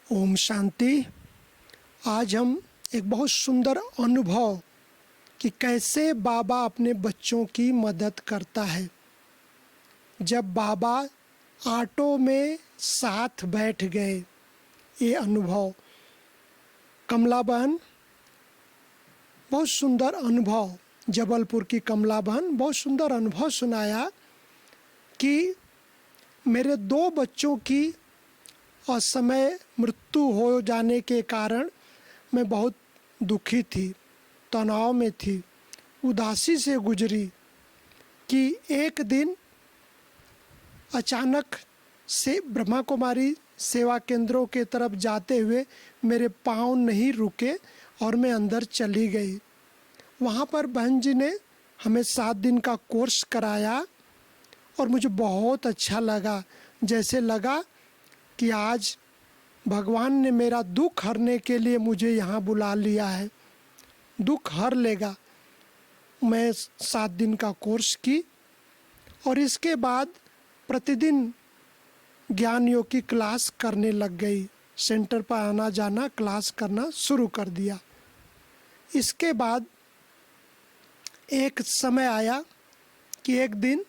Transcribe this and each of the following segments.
ओम शांति। आज हम एक बहुत सुंदर अनुभव कि कैसे बाबा अपने बच्चों की मदद करता है। जब बाबा ऑटो में साथ बैठ गए, ये अनुभव कमला बहन बहुत सुंदर अनुभव, जबलपुर की कमला बहन बहुत सुंदर अनुभव सुनाया कि मेरे 2 बच्चों की असमय मृत्यु हो जाने के कारण मैं बहुत दुखी थी, तनाव में थी, उदासी से गुजरी कि एक दिन अचानक से ब्रह्मा कुमारी सेवा केंद्रों के तरफ जाते हुए मेरे पाँव नहीं रुके और मैं अंदर चली गई। वहाँ पर बहन जी ने हमें 7 दिन का कोर्स कराया और मुझे बहुत अच्छा लगा। जैसे लगा कि आज भगवान ने मेरा दुख हरने के लिए मुझे यहाँ बुला लिया है, दुख हर लेगा। मैं 7 दिन का कोर्स की और इसके बाद प्रतिदिन ज्ञान योग की क्लास करने लग गई। सेंटर पर आना जाना क्लास करना शुरू कर दिया। इसके बाद एक समय आया कि एक दिन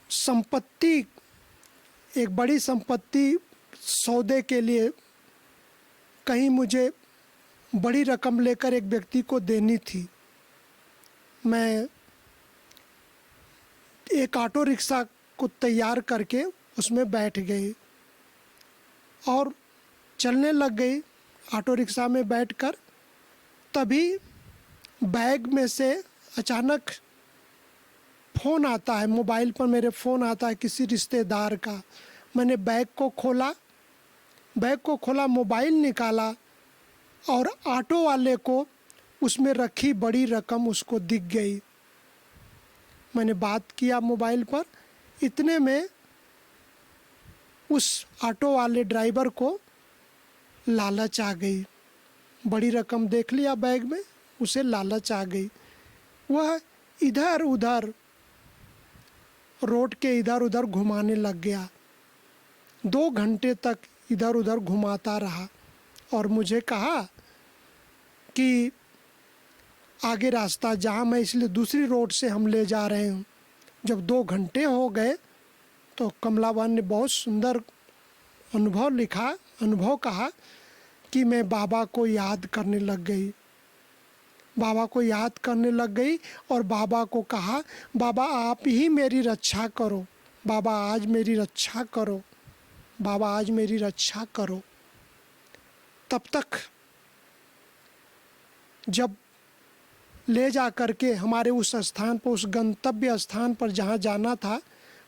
संपत्ति, एक बड़ी संपत्ति सौदे के लिए कहीं मुझे बड़ी रकम लेकर एक व्यक्ति को देनी थी। मैं एक ऑटो रिक्शा को तैयार करके उसमें बैठ गई और चलने लग गई ऑटो रिक्शा में बैठकर। तभी बैग में से अचानक फ़ोन आता है, मोबाइल पर मेरे फ़ोन आता है किसी रिश्तेदार का। मैंने बैग को खोला, मोबाइल निकाला और ऑटो वाले को उसमें रखी बड़ी रकम उसको दिख गई। मैंने बात किया मोबाइल पर, इतने में उस ऑटो वाले ड्राइवर को लालच आ गई। बड़ी रकम देख लिया बैग में, उसे लालच आ गई। वह इधर उधर रोड के इधर उधर घुमाने लग गया। 2 घंटे तक इधर उधर घुमाता रहा और मुझे कहा कि आगे रास्ता जाम है, इसलिए दूसरी रोड से हम ले जा रहे हैं। जब 2 घंटे हो गए तो कमलावन ने बहुत सुंदर अनुभव कहा कि मैं बाबा को याद करने लग गई। बाबा को याद करने लग गई और बाबा को कहा, बाबा आप ही मेरी रक्षा करो, बाबा आज मेरी रक्षा करो, बाबा आज मेरी रक्षा करो। तब तक जब ले जा कर के हमारे उस स्थान पर, उस गंतव्य स्थान पर जहाँ जाना था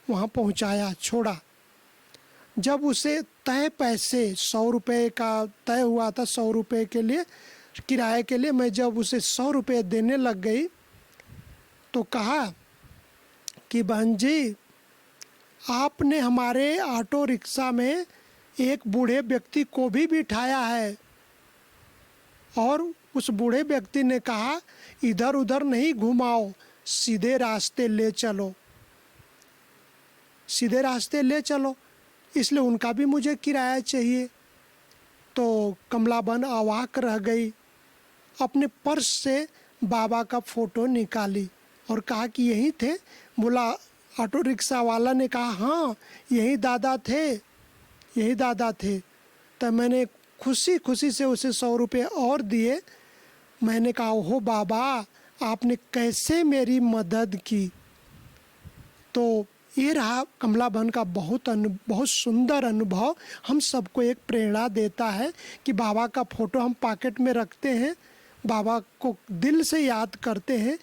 वहाँ पहुँचाया, छोड़ा। जब उसे तय पैसे 100 रुपये का तय हुआ था, 100 रुपये के लिए किराए के लिए, मैं जब उसे 100 रुपये देने लग गई तो कहा कि बहन जी आपने हमारे ऑटो रिक्शा में एक बूढ़े व्यक्ति को भी बिठाया है। और उस बूढ़े व्यक्ति ने कहा इधर उधर नहीं घुमाओ, सीधे रास्ते ले चलो, सीधे रास्ते ले चलो, इसलिए उनका भी मुझे किराया चाहिए। तो कमलाबन अवाक रह गई। अपने पर्स से बाबा का फ़ोटो निकाली और कहा कि यही थे। बोला, ऑटो रिक्शा वाला ने कहा हाँ यही दादा थे, यही दादा थे। तो मैंने खुशी खुशी से उसे 100 रुपये और दिए। मैंने कहा ओहो बाबा आपने कैसे मेरी मदद की। तो ये रहा कमला बहन का बहुत सुंदर अनुभव। हम सबको एक प्रेरणा देता है कि बाबा का फ़ोटो हम पॉकेट में रखते हैं, बाबा को दिल से याद करते हैं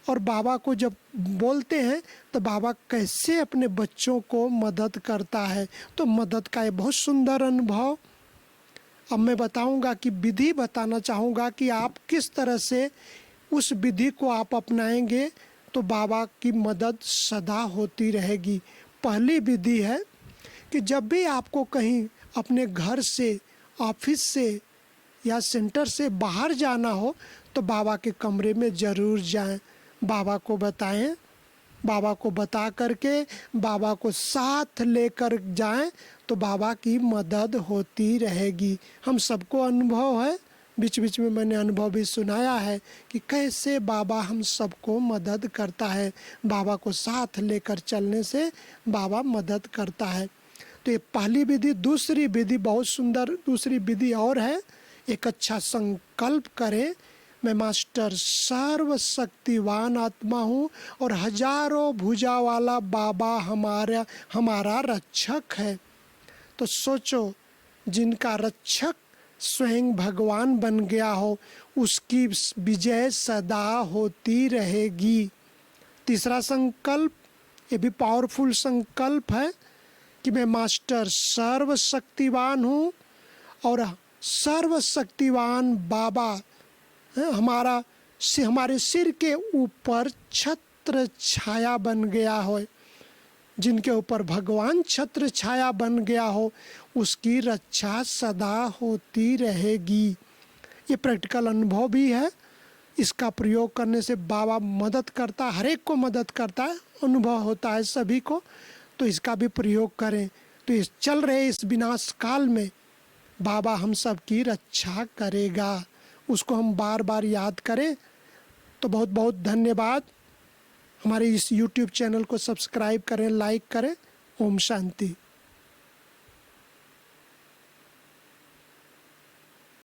और बाबा को जब बोलते हैं तो बाबा कैसे अपने बच्चों को मदद करता है। तो मदद का ये बहुत सुंदर अनुभव। अब मैं बताऊंगा कि विधि बताना चाहूँगा कि आप किस तरह से उस विधि को आप अपनाएंगे तो बाबा की मदद सदा होती रहेगी। पहली विधि है कि जब भी आपको कहीं अपने घर से, ऑफिस से या सेंटर से बाहर जाना हो तो बाबा के कमरे में ज़रूर जाएं। बाबा को बताएं, बाबा को बता करके बाबा को साथ लेकर जाएं तो बाबा की मदद होती रहेगी। हम सबको अनुभव है, बीच बीच में मैंने अनुभव भी सुनाया है कि कैसे बाबा हम सबको मदद करता है। बाबा को साथ लेकर चलने से बाबा मदद करता है। तो ये पहली विधि। दूसरी विधि बहुत सुंदर, दूसरी विधि और है। एक अच्छा संकल्प करें, मैं मास्टर सर्वशक्तिवान आत्मा हूँ और हजारों भुजा वाला बाबा हमारा रक्षक है। तो सोचो, जिनका रक्षक स्वयं भगवान बन गया हो, उसकी विजय सदा होती रहेगी। तीसरा संकल्प, ये भी पावरफुल संकल्प है कि मैं मास्टर सर्वशक्तिवान हूँ और सर्वशक्तिवान बाबा हमारे सिर के ऊपर छत्र छाया बन गया हो। जिनके ऊपर भगवान छत्र छाया बन गया हो, उसकी रक्षा सदा होती रहेगी। ये प्रैक्टिकल अनुभव भी है। इसका प्रयोग करने से बाबा मदद करता, हर एक को मदद करता है, अनुभव होता है सभी को। तो इसका भी प्रयोग करें। तो इस चल रहे इस विनाश काल में बाबा हम सब की रक्षा करेगा, उसको हम बार बार याद करें। तो बहुत बहुत धन्यवाद। हमारे इस YouTube चैनल को सब्सक्राइब करें, लाइक करें। ओम शांति।